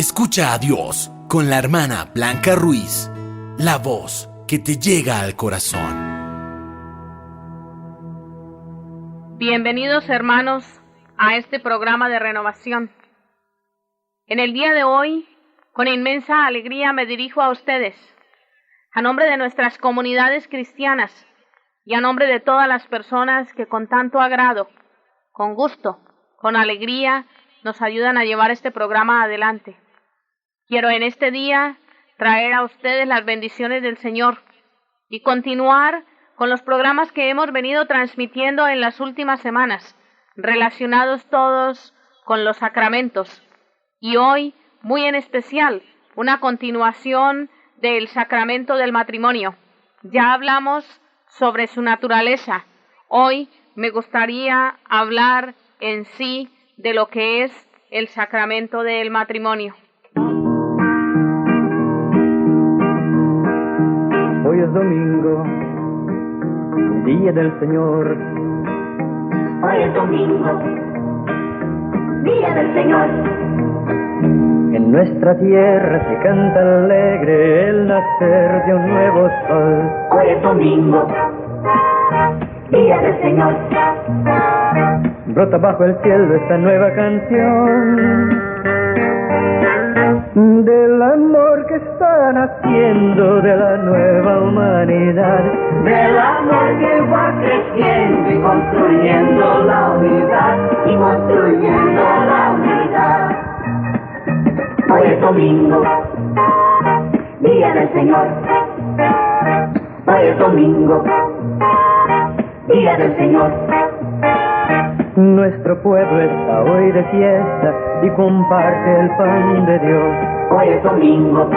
Escucha a Dios con la hermana Blanca Ruiz, la voz que te llega al corazón. Bienvenidos, hermanos, a este programa de renovación. En el día de hoy, con inmensa alegría me dirijo a ustedes, a nombre de nuestras comunidades cristianas y a nombre de todas las personas que con tanto agrado, con gusto, con alegría, nos ayudan a llevar este programa adelante. Quiero en este día traer a ustedes las bendiciones del Señor y continuar con los programas que hemos venido transmitiendo en las últimas semanas, relacionados todos con los sacramentos. Y hoy, muy en especial, una continuación del sacramento del matrimonio. Ya hablamos sobre su naturaleza. Hoy me gustaría hablar en sí de lo que es el sacramento del matrimonio. Hoy es domingo, día del Señor. Hoy es domingo, día del Señor. En nuestra tierra se canta alegre el nacer de un nuevo sol. Hoy es domingo, día del Señor. Brota bajo el cielo esta nueva canción del amor que está naciendo de la nueva humanidad, del amor que va creciendo y construyendo la unidad, y construyendo la unidad. Hoy es domingo, día del Señor. Hoy es domingo, día del Señor. Nuestro pueblo está hoy de fiesta y comparte el pan de Dios. Hoy es domingo,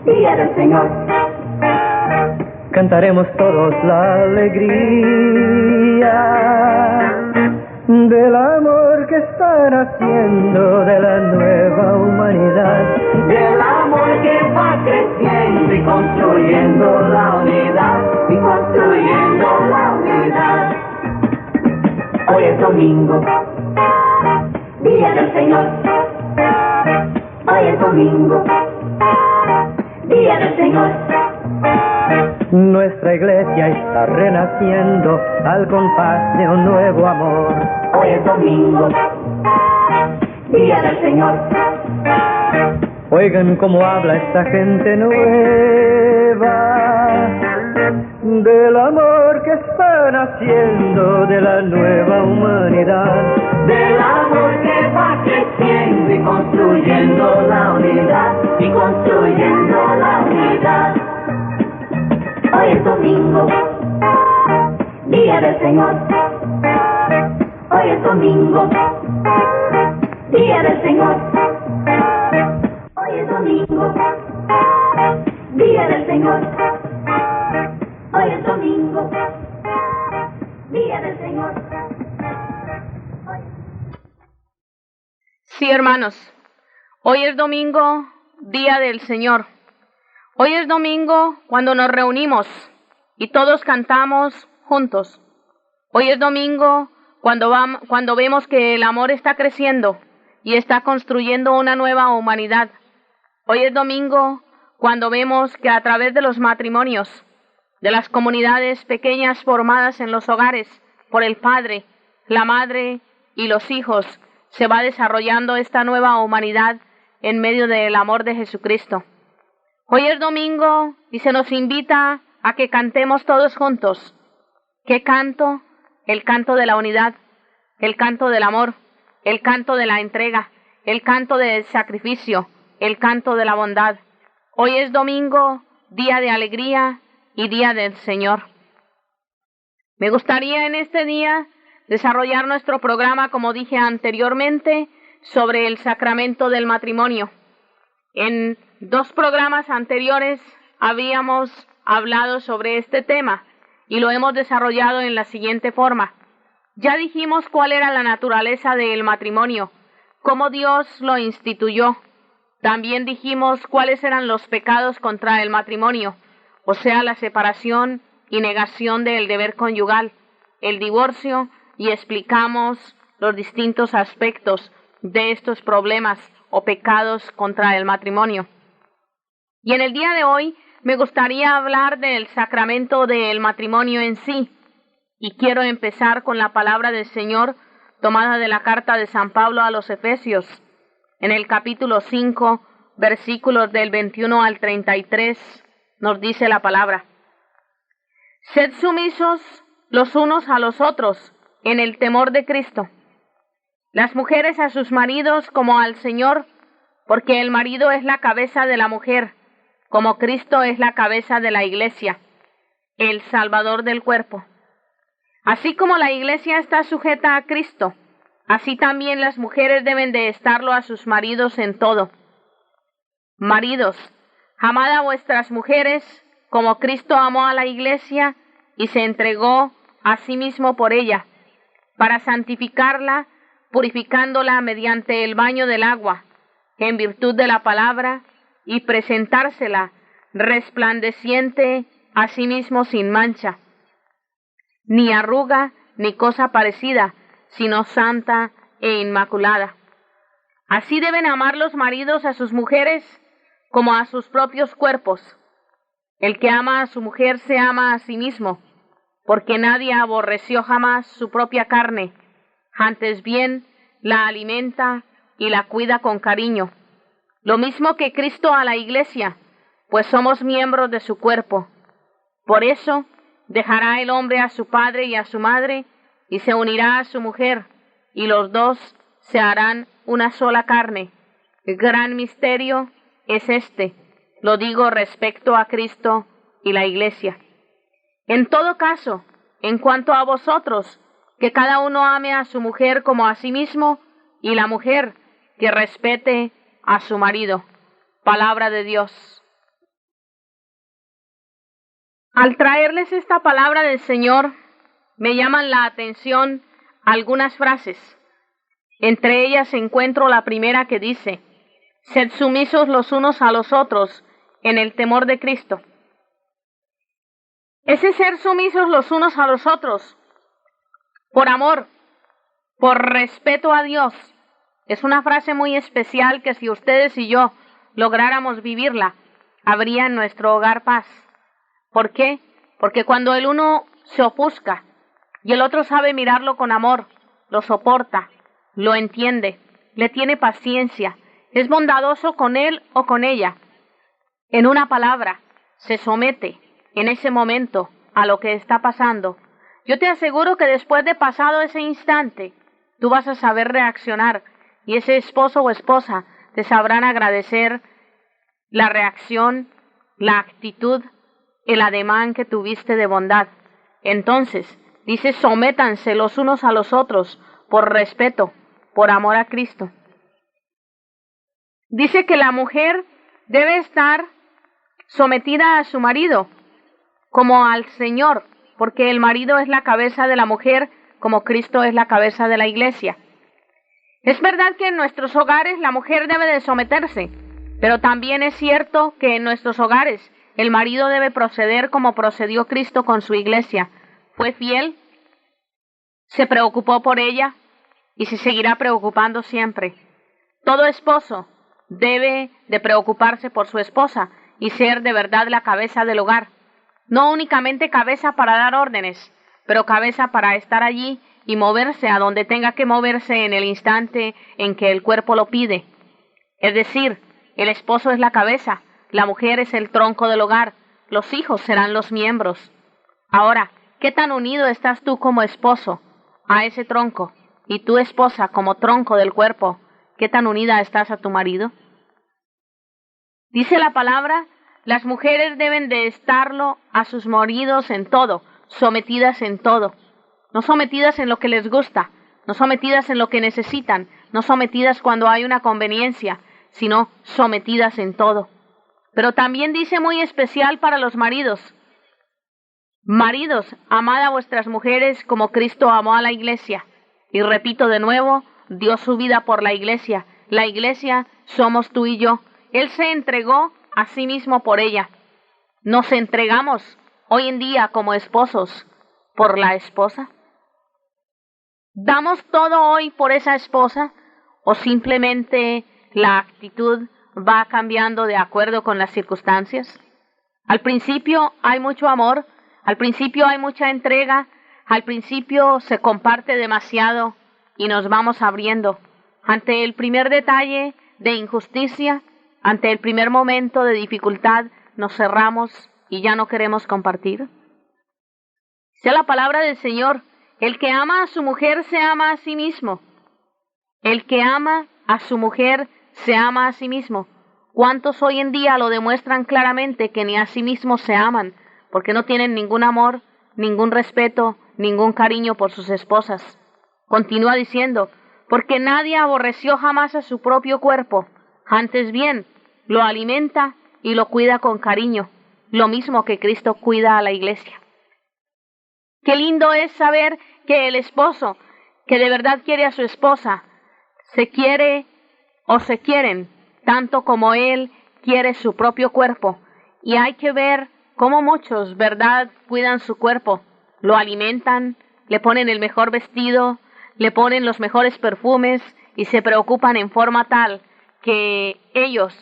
día del Señor. Cantaremos todos la alegría del amor que está naciendo de la nueva humanidad, del amor que va creciendo y construyendo la unidad, y construyendo la unidad. Hoy es domingo, día del Señor. Hoy es domingo, día del Señor. Nuestra iglesia está renaciendo al compás de un nuevo amor. Hoy es domingo, día del Señor. Oigan cómo habla esta gente nueva del amor que está naciendo de la nueva humanidad, del amor que va creciendo y construyendo la unidad, y construyendo la unidad. Hoy es domingo, día del Señor. Hoy es domingo, día del Señor. Hoy es domingo, día del Señor. Hoy es domingo, día del Señor. Sí, hermanos, hoy es domingo, día del Señor. Hoy es domingo cuando nos reunimos y todos cantamos juntos. Hoy es domingo cuando vemos que el amor está creciendo y está construyendo una nueva humanidad. Hoy es domingo cuando vemos que a través de los matrimonios, de las comunidades pequeñas formadas en los hogares por el padre, la madre y los hijos, se va desarrollando esta nueva humanidad en medio del amor de Jesucristo. Hoy es domingo y se nos invita a que cantemos todos juntos. ¿Qué canto? El canto de la unidad, el canto del amor, el canto de la entrega, el canto del sacrificio, el canto de la bondad. Hoy es domingo, día de alegría y día del Señor. Me gustaría en este día desarrollar nuestro programa, como dije anteriormente, sobre el sacramento del matrimonio. En 2 programas anteriores habíamos hablado sobre este tema y lo hemos desarrollado en la siguiente forma. Ya dijimos cuál era la naturaleza del matrimonio, cómo Dios lo instituyó. También dijimos cuáles eran los pecados contra el matrimonio, o sea, la separación y negación del deber conyugal, el divorcio, y explicamos los distintos aspectos de estos problemas o pecados contra el matrimonio. Y en el día de hoy me gustaría hablar del sacramento del matrimonio en sí. Y quiero empezar con la palabra del Señor tomada de la carta de San Pablo a los Efesios, en el capítulo 5, versículos del 21 al 33, nos dice la palabra: Sed sumisos los unos a los otros en el temor de Cristo. Las mujeres a sus maridos como al Señor, porque el marido es la cabeza de la mujer, como Cristo es la cabeza de la iglesia, el Salvador del cuerpo. Así como la iglesia está sujeta a Cristo, así también las mujeres deben de estarlo a sus maridos en todo. Maridos, amad a vuestras mujeres como Cristo amó a la iglesia y se entregó a sí mismo por ella, para santificarla, purificándola mediante el baño del agua, en virtud de la palabra, y presentársela resplandeciente a sí mismo sin mancha, ni arruga, ni cosa parecida, sino santa e inmaculada. Así deben amar los maridos a sus mujeres como a sus propios cuerpos. El que ama a su mujer se ama a sí mismo, porque nadie aborreció jamás su propia carne, antes bien la alimenta y la cuida con cariño, lo mismo que Cristo a la iglesia, pues somos miembros de su cuerpo. Por eso dejará el hombre a su padre y a su madre, y se unirá a su mujer, y los dos se harán una sola carne. El gran misterio es este, lo digo respecto a Cristo y la iglesia. En todo caso, en cuanto a vosotros, que cada uno ame a su mujer como a sí mismo, y la mujer que respete a su marido. Palabra de Dios. Al traerles esta palabra del Señor, me llaman la atención algunas frases. Entre ellas encuentro la primera que dice: Sed sumisos los unos a los otros en el temor de Cristo. Ese ser sumisos los unos a los otros, por amor, por respeto a Dios, es una frase muy especial que si ustedes y yo lográramos vivirla, habría en nuestro hogar paz. ¿Por qué? Porque cuando el uno se ofusca y el otro sabe mirarlo con amor, lo soporta, lo entiende, le tiene paciencia, es bondadoso con él o con ella. En una palabra, se somete en ese momento a lo que está pasando. Yo te aseguro que después de pasado ese instante, tú vas a saber reaccionar y ese esposo o esposa te sabrán agradecer la reacción, la actitud, el ademán que tuviste de bondad. Entonces, dice: sométanse los unos a los otros por respeto, por amor a Cristo. Dice que la mujer debe estar sometida a su marido como al Señor, porque el marido es la cabeza de la mujer, como Cristo es la cabeza de la iglesia. Es verdad que en nuestros hogares la mujer debe de someterse, pero también es cierto que en nuestros hogares el marido debe proceder como procedió Cristo con su iglesia. Fue fiel, se preocupó por ella y se seguirá preocupando siempre. Todo esposo debe de preocuparse por su esposa y ser de verdad la cabeza del hogar. No únicamente cabeza para dar órdenes, pero cabeza para estar allí y moverse a donde tenga que moverse en el instante en que el cuerpo lo pide. Es decir, el esposo es la cabeza, la mujer es el tronco del hogar, los hijos serán los miembros. Ahora, ¿qué tan unido estás tú como esposo a ese tronco? Y tu esposa como tronco del cuerpo, ¿qué tan unida estás a tu marido? Dice la palabra: las mujeres deben de estarlo a sus maridos en todo, sometidas en todo. No sometidas en lo que les gusta, no sometidas en lo que necesitan, no sometidas cuando hay una conveniencia, sino sometidas en todo. Pero también dice muy especial para los maridos: maridos, amad a vuestras mujeres como Cristo amó a la iglesia. Y repito de nuevo, dio su vida por la iglesia. La iglesia somos tú y yo. Él se entregó a sí mismo por ella. ¿Nos entregamos hoy en día como esposos por la esposa? ¿Damos todo hoy por esa esposa o simplemente la actitud va cambiando de acuerdo con las circunstancias? Al principio hay mucho amor, al principio hay mucha entrega, al principio se comparte demasiado y nos vamos abriendo. Ante el primer detalle de injusticia, ante el primer momento de dificultad, nos cerramos y ya no queremos compartir. Sea la palabra del Señor, el que ama a su mujer se ama a sí mismo. El que ama a su mujer se ama a sí mismo. ¿Cuántos hoy en día lo demuestran claramente que ni a sí mismos se aman, porque no tienen ningún amor, ningún respeto, ningún cariño por sus esposas? Continúa diciendo, porque nadie aborreció jamás a su propio cuerpo, antes bien, lo alimenta y lo cuida con cariño, lo mismo que Cristo cuida a la iglesia. Qué lindo es saber que el esposo, que de verdad quiere a su esposa, se quiere o se quieren, tanto como él quiere su propio cuerpo. Y hay que ver cómo muchos, ¿verdad?, cuidan su cuerpo, lo alimentan, le ponen el mejor vestido, le ponen los mejores perfumes y se preocupan en forma tal que ellos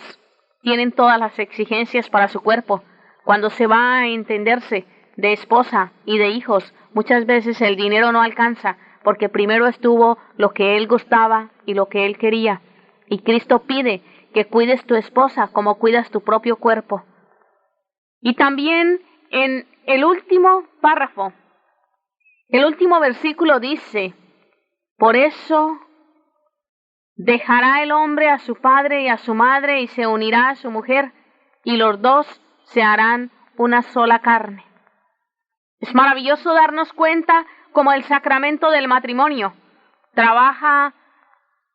tienen todas las exigencias para su cuerpo. Cuando se va a entenderse de esposa y de hijos, muchas veces el dinero no alcanza, porque primero estuvo lo que él gustaba y lo que él quería. Y Cristo pide que cuides tu esposa como cuidas tu propio cuerpo. Y también en el último párrafo, el último versículo dice, por eso dejará el hombre a su padre y a su madre y se unirá a su mujer, y los dos se harán una sola carne. Es maravilloso darnos cuenta cómo el sacramento del matrimonio trabaja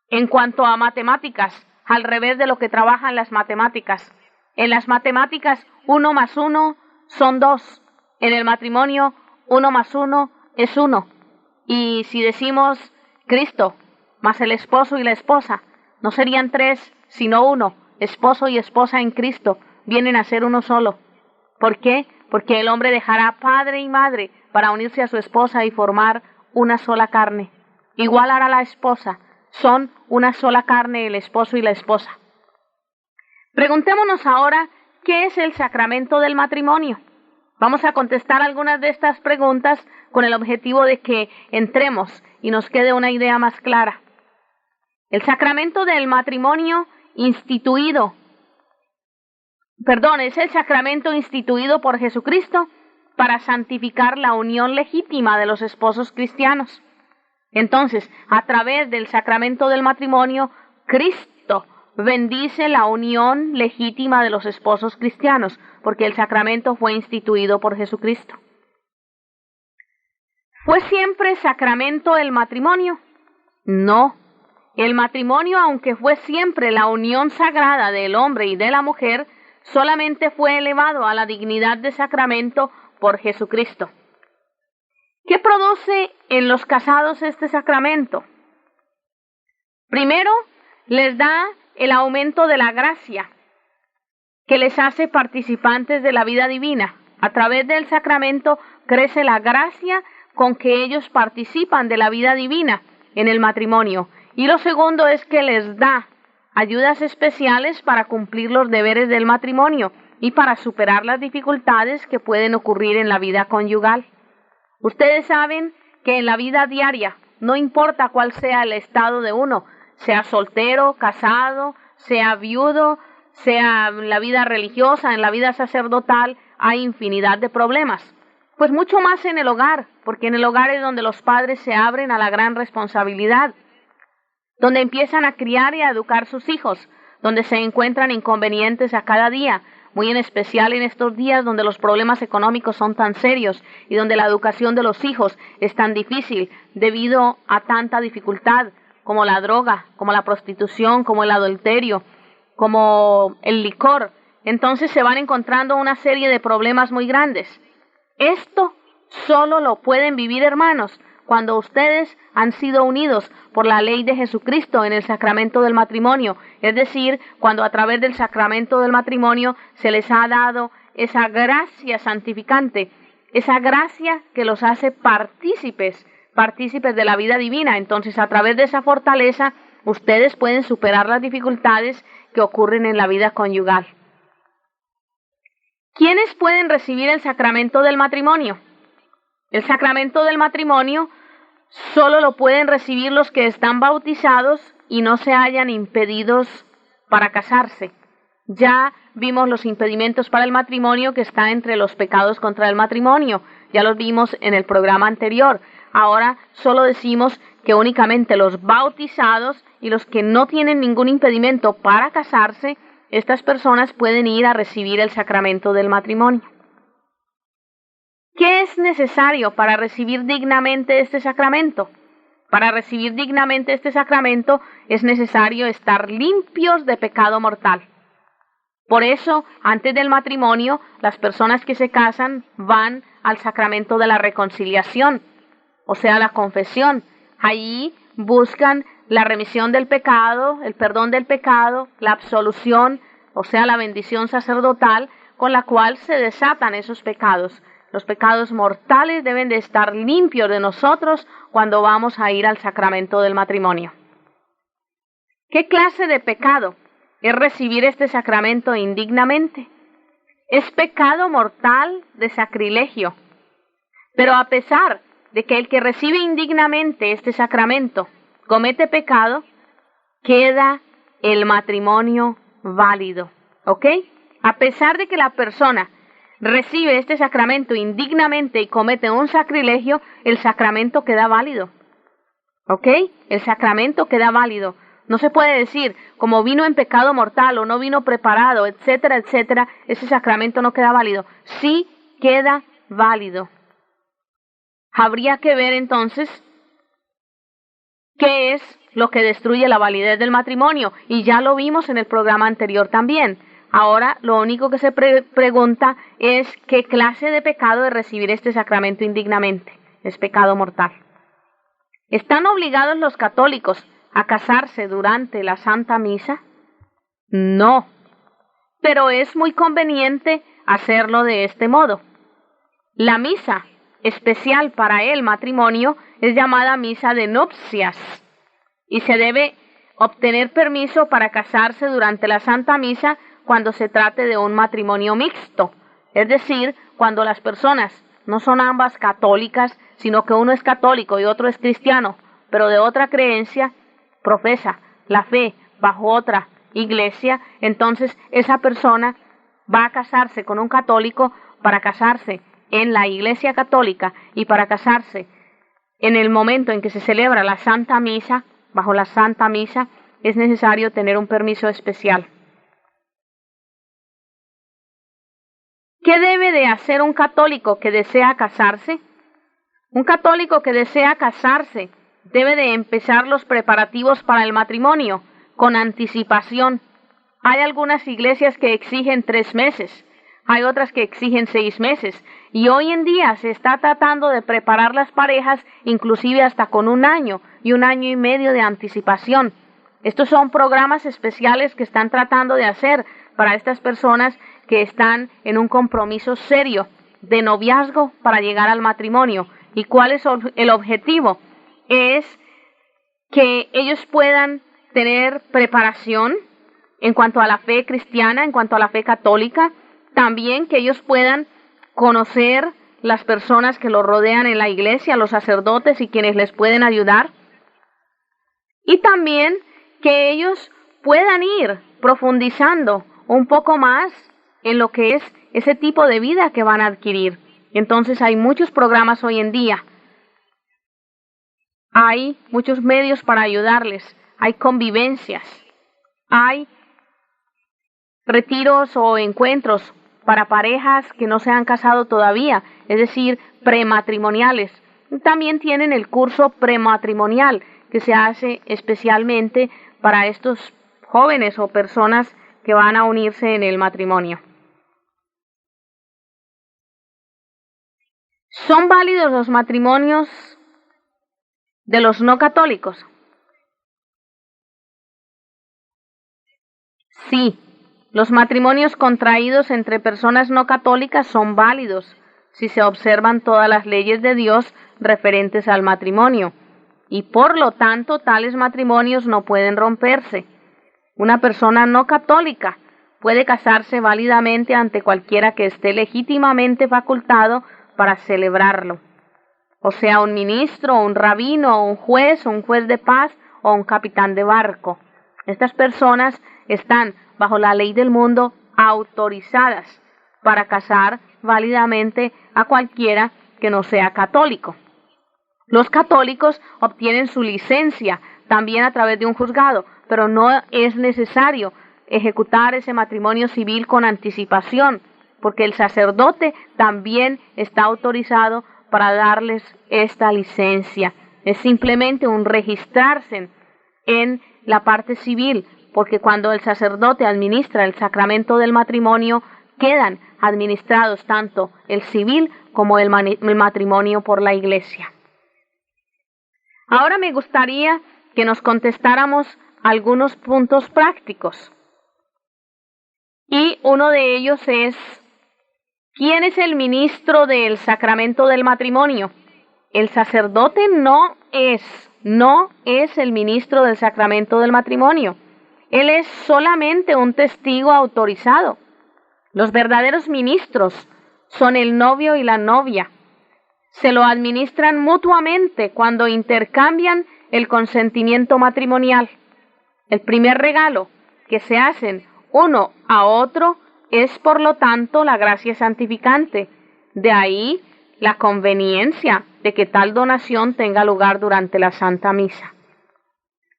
en cuanto a matemáticas, al revés de lo que trabajan las matemáticas. En las matemáticas, 1 más 1 son 2. En el matrimonio, 1 más 1 es 1. Y si decimos Cristo más el esposo y la esposa, no serían 3, sino 1. Esposo y esposa en Cristo vienen a ser uno solo. ¿Por qué? Porque el hombre dejará padre y madre para unirse a su esposa y formar una sola carne. Igual hará la esposa. Son una sola carne el esposo y la esposa. Preguntémonos ahora, ¿qué es el sacramento del matrimonio? Vamos a contestar algunas de estas preguntas con el objetivo de que entremos y nos quede una idea más clara. El sacramento del matrimonio es el sacramento instituido por Jesucristo para santificar la unión legítima de los esposos cristianos. Entonces, a través del sacramento del matrimonio, Cristo bendice la unión legítima de los esposos cristianos, porque el sacramento fue instituido por Jesucristo. ¿Fue siempre sacramento el matrimonio? No. El matrimonio, aunque fue siempre la unión sagrada del hombre y de la mujer, solamente fue elevado a la dignidad de sacramento por Jesucristo. ¿Qué produce en los casados este sacramento? Primero, les da el aumento de la gracia, que les hace participantes de la vida divina. A través del sacramento crece la gracia con que ellos participan de la vida divina en el matrimonio. Y lo segundo es que les da ayudas especiales para cumplir los deberes del matrimonio y para superar las dificultades que pueden ocurrir en la vida conyugal. Ustedes saben que en la vida diaria, no importa cuál sea el estado de uno, sea soltero, casado, sea viudo, sea en la vida religiosa, en la vida sacerdotal, hay infinidad de problemas. Pues mucho más en el hogar, porque en el hogar es donde los padres se abren a la gran responsabilidad, donde empiezan a criar y a educar sus hijos, donde se encuentran inconvenientes a cada día, muy en especial en estos días donde los problemas económicos son tan serios y donde la educación de los hijos es tan difícil debido a tanta dificultad como la droga, como la prostitución, como el adulterio, como el licor. Entonces se van encontrando una serie de problemas muy grandes. Esto solo lo pueden vivir, hermanos, cuando ustedes han sido unidos por la ley de Jesucristo en el sacramento del matrimonio, es decir, cuando a través del sacramento del matrimonio se les ha dado esa gracia santificante, esa gracia que los hace partícipes de la vida divina. Entonces, a través de esa fortaleza, ustedes pueden superar las dificultades que ocurren en la vida conyugal. ¿Quiénes pueden recibir el sacramento del matrimonio? El sacramento del matrimonio solo lo pueden recibir los que están bautizados y no se hayan impedidos para casarse. Ya vimos los impedimentos para el matrimonio que está entre los pecados contra el matrimonio. Ya los vimos en el programa anterior. Ahora solo decimos que únicamente los bautizados y los que no tienen ningún impedimento para casarse, estas personas pueden ir a recibir el sacramento del matrimonio. ¿Qué es necesario para recibir dignamente este sacramento? Para recibir dignamente este sacramento es necesario estar limpios de pecado mortal. Por eso, antes del matrimonio, las personas que se casan van al sacramento de la reconciliación, o sea, la confesión. Allí buscan la remisión del pecado, el perdón del pecado, la absolución, o sea, la bendición sacerdotal con la cual se desatan esos pecados. Los pecados mortales deben de estar limpios de nosotros cuando vamos a ir al sacramento del matrimonio. ¿Qué clase de pecado es recibir este sacramento indignamente? Es pecado mortal de sacrilegio. Pero a pesar de que el que recibe indignamente este sacramento comete pecado, queda el matrimonio válido, ¿ok? A pesar de que la persona recibe este sacramento indignamente y comete un sacrilegio, el sacramento queda válido, ¿ok? El sacramento queda válido. No se puede decir, como vino en pecado mortal o no vino preparado, etcétera, etcétera, ese sacramento no queda válido. Sí queda válido. Habría que ver entonces qué es lo que destruye la validez del matrimonio, y ya lo vimos en el programa anterior también. Ahora lo único que se pregunta es qué clase de pecado es recibir este sacramento indignamente. Es pecado mortal. ¿Están obligados los católicos a casarse durante la Santa Misa? No, pero es muy conveniente hacerlo de este modo. La misa especial para el matrimonio es llamada misa de nupcias y se debe obtener permiso para casarse durante la Santa Misa cuando se trate de un matrimonio mixto, es decir, cuando las personas no son ambas católicas, sino que uno es católico y otro es cristiano, pero de otra creencia, profesa la fe bajo otra iglesia. Entonces esa persona va a casarse con un católico para casarse en la iglesia católica y para casarse en el momento en que se celebra la Santa Misa, bajo la Santa Misa, es necesario tener un permiso especial. ¿Qué debe de hacer un católico que desea casarse? Un católico que desea casarse debe de empezar los preparativos para el matrimonio con anticipación. Hay algunas iglesias que exigen 3 meses, hay otras que exigen 6 meses, y hoy en día se está tratando de preparar las parejas inclusive hasta con 1 año y 1 año y medio de anticipación. Estos son programas especiales que están tratando de hacer para estas personas que están en un compromiso serio de noviazgo para llegar al matrimonio. ¿Y cuál es el objetivo? Es que ellos puedan tener preparación en cuanto a la fe cristiana, en cuanto a la fe católica, también que ellos puedan conocer las personas que los rodean en la iglesia, los sacerdotes y quienes les pueden ayudar, y también que ellos puedan ir profundizando un poco más en lo que es ese tipo de vida que van a adquirir. Entonces hay muchos programas hoy en día, hay muchos medios para ayudarles, hay convivencias, hay retiros o encuentros para parejas que no se han casado todavía, es decir, prematrimoniales. También tienen el curso prematrimonial que se hace especialmente para estos jóvenes o personas que van a unirse en el matrimonio. ¿Son válidos los matrimonios de los no católicos? Sí, los matrimonios contraídos entre personas no católicas son válidos si se observan todas las leyes de Dios referentes al matrimonio. y por lo tanto tales matrimonios no pueden romperse. Una persona no católica puede casarse válidamente ante cualquiera que esté legítimamente facultado para celebrarlo, o sea, un ministro, un rabino, un juez de paz o un capitán de barco. Estas personas están bajo la ley del mundo autorizadas para casar válidamente a cualquiera que no sea católico. Los católicos obtienen su licencia también a través de un juzgado, pero no es necesario ejecutar ese matrimonio civil con anticipación, porque el sacerdote también está autorizado para darles esta licencia. Es simplemente un registrarse en la parte civil, porque cuando el sacerdote administra el sacramento del matrimonio, quedan administrados tanto el civil como el matrimonio por la Iglesia. Ahora me gustaría que nos contestáramos algunos puntos prácticos. Y uno de ellos es, ¿quién es el ministro del sacramento del matrimonio? El sacerdote no es el ministro del sacramento del matrimonio. Él es solamente un testigo autorizado. Los verdaderos ministros son el novio y la novia. Se lo administran mutuamente cuando intercambian el consentimiento matrimonial. El primer regalo que se hacen uno a otro es, por lo tanto, la gracia santificante. De ahí la conveniencia de que tal donación tenga lugar durante la Santa Misa.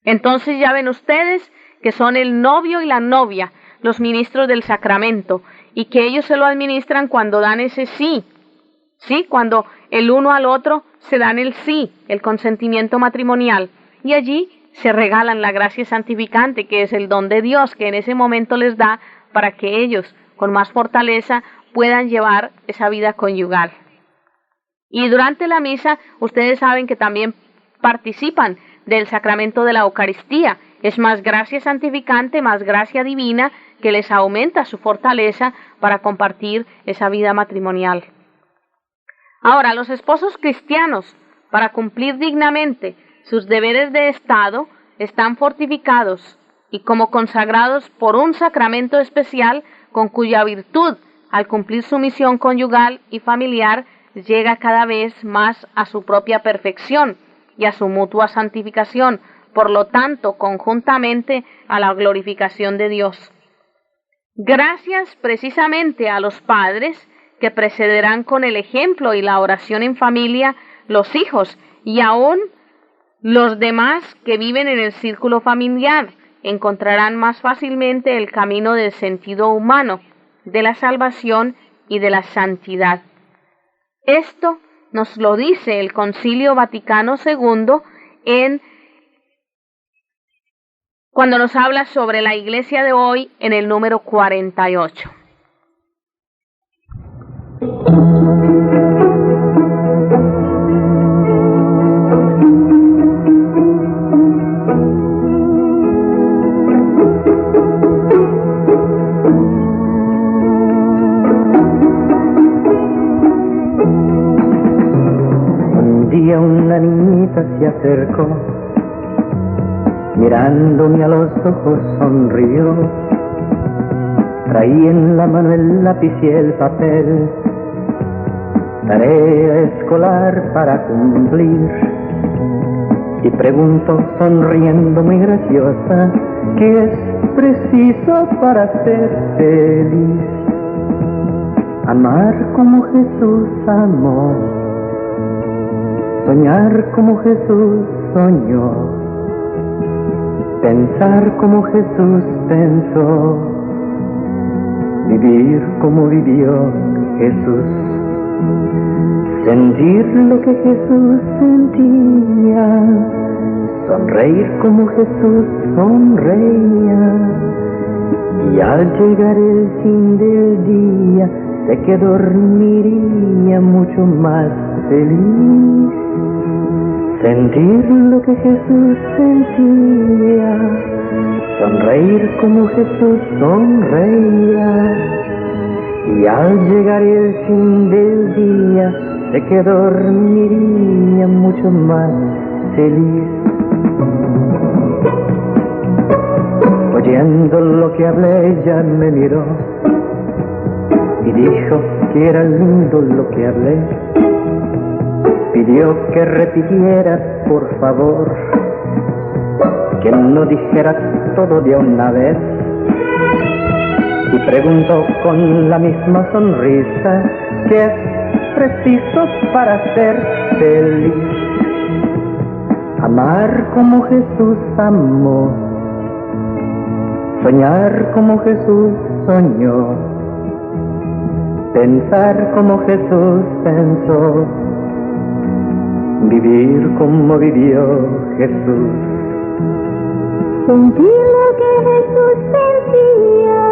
Entonces ya ven ustedes que son el novio y la novia los ministros del sacramento, y que ellos se lo administran cuando dan ese sí, cuando el uno al otro se dan el sí, el consentimiento matrimonial, y allí se regalan la gracia santificante, que es el don de Dios que en ese momento les da para que ellos con más fortaleza puedan llevar esa vida conyugal. Y durante la misa ustedes saben que también participan del sacramento de la Eucaristía. Es más gracia santificante, más gracia divina, que les aumenta su fortaleza para compartir esa vida matrimonial. Ahora, los esposos cristianos, para cumplir dignamente sus deberes de Estado, están fortificados y como consagrados por un sacramento especial con cuya virtud, al cumplir su misión conyugal y familiar, llega cada vez más a su propia perfección y a su mutua santificación, por lo tanto, conjuntamente a la glorificación de Dios. Gracias precisamente a los padres que precederán con el ejemplo y la oración en familia, los hijos y aún los demás que viven en el círculo familiar encontrarán más fácilmente el camino del sentido humano, de la salvación y de la santidad. Esto nos lo dice el Concilio Vaticano II cuando nos habla sobre la Iglesia de hoy en el número 48. Un día una niñita se acercó, mirándome a los ojos sonrió. Traía en la mano el lápiz y el papel, tarea escolar para cumplir. Y preguntó sonriendo muy graciosa, ¿qué es preciso para ser feliz? Amar como Jesús amó, soñar como Jesús soñó, pensar como Jesús pensó, vivir como vivió Jesús, sentir lo que Jesús sentía, sonreír como Jesús sonreía. Y al llegar el fin del día, sé que dormiría mucho más feliz. Sentir lo que Jesús sentía, sonreír como Jesús sonreía. Y al llegar el fin del día, sé que dormiría mucho más feliz. Oyendo lo que hablé, ella me miró y dijo que era lindo lo que hablé. Pidió que repitiera, por favor, que no dijera todo de una vez. Y preguntó con la misma sonrisa qué es preciso para ser feliz. Amar como Jesús amó, soñar como Jesús soñó, pensar como Jesús pensó, vivir como vivió Jesús. Sentir lo que Jesús sentía,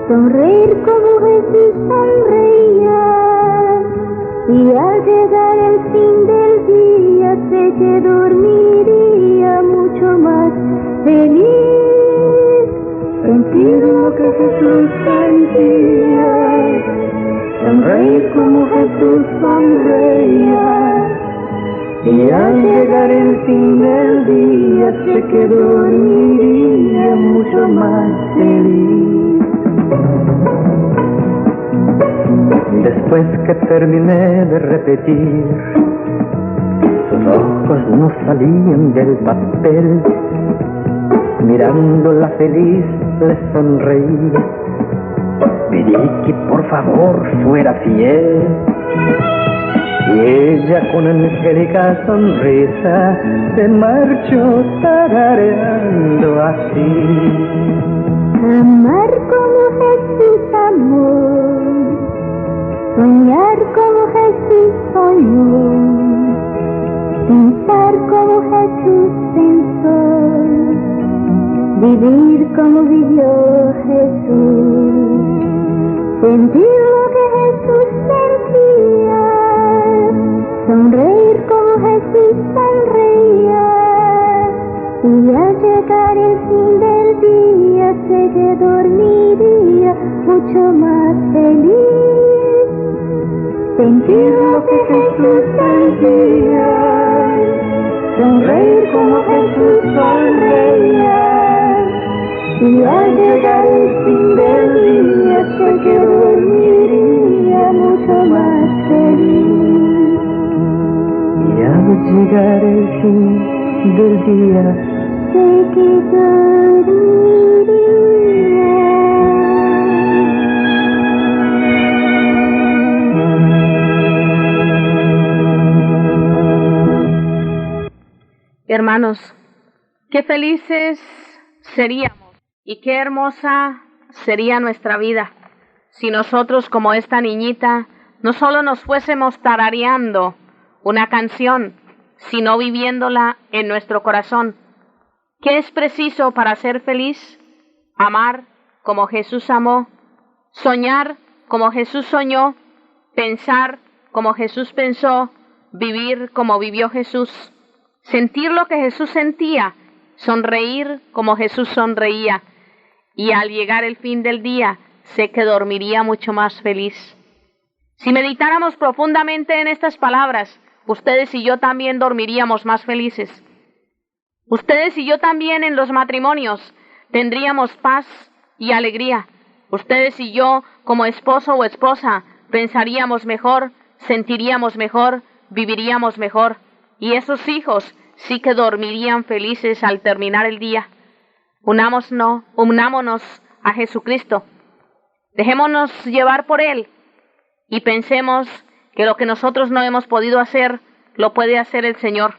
sonreír como Jesús sonreía, y al llegar el fin del día sé que dormiría mucho más feliz. Sentir lo que Jesús sentía, sonreír como Jesús sonreía, y al llegar el fin del día sé que dormiría mucho más feliz. Después que terminé de repetir, sus ojos no salían del papel. Mirándola feliz le sonreí, pedí que por favor fuera fiel. Y ella con angélica sonrisa se marchó tarareando así. Amar como Jesús amó, soñar como Jesús soñó, pensar como Jesús pensó, vivir como vivió Jesús. Sentir lo que Jesús sentía, sonreír como Jesús sonreía, y al llegar el fin del día sé que dormiría mucho más feliz. Sentir lo que Jesús sentía, sonreír como Jesús sonreía, y al llegar el fin del día sé que dormiría mucho más feliz. Y al llegar el fin del día sé que dormiría. Hermanos, qué felices seríamos y qué hermosa sería nuestra vida si nosotros, como esta niñita, no solo nos fuésemos tarareando una canción, sino viviéndola en nuestro corazón. ¿Qué es preciso para ser feliz? Amar como Jesús amó, soñar como Jesús soñó, pensar como Jesús pensó, vivir como vivió Jesús, sentir lo que Jesús sentía, sonreír como Jesús sonreía, y al llegar el fin del día, sé que dormiría mucho más feliz. Si meditáramos profundamente en estas palabras, ustedes y yo también dormiríamos más felices. Ustedes y yo también en los matrimonios tendríamos paz y alegría. Ustedes y yo, como esposo o esposa, pensaríamos mejor, sentiríamos mejor, viviríamos mejor. Y esos hijos sí que dormirían felices al terminar el día. Unámonos a Jesucristo. Dejémonos llevar por Él y pensemos que lo que nosotros no hemos podido hacer, lo puede hacer el Señor.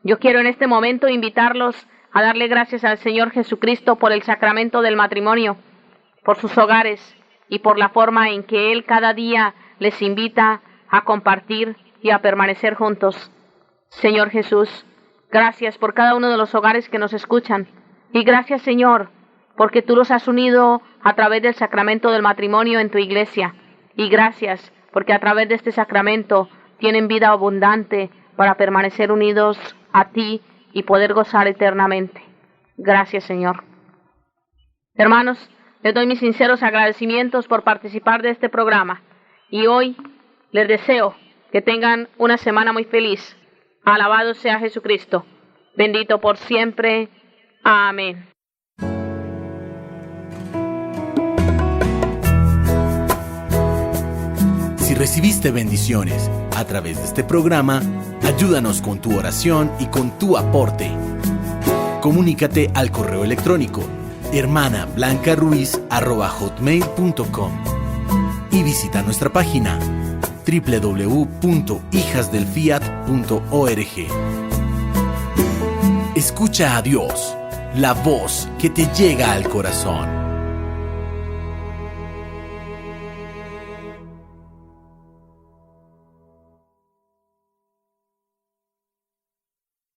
Yo quiero en este momento invitarlos a darle gracias al Señor Jesucristo por el sacramento del matrimonio, por sus hogares y por la forma en que Él cada día les invita a compartir y a permanecer juntos. Señor Jesús, gracias por cada uno de los hogares que nos escuchan. Y gracias, Señor, porque tú los has unido a través del sacramento del matrimonio en tu iglesia. Y gracias porque a través de este sacramento tienen vida abundante para permanecer unidos a ti y poder gozar eternamente. Gracias, Señor. Hermanos, les doy mis sinceros agradecimientos por participar de este programa. Y hoy les deseo que tengan una semana muy feliz, Alabado sea Jesucristo, bendito por siempre. Amén. Si recibiste bendiciones a través de este programa, ayúdanos con tu oración y con tu aporte. Comunícate al correo electrónico hermanablancaruiz@hotmail.com y visita nuestra página www.hijasdelfiat.org. Escucha a Dios, la voz que te llega al corazón.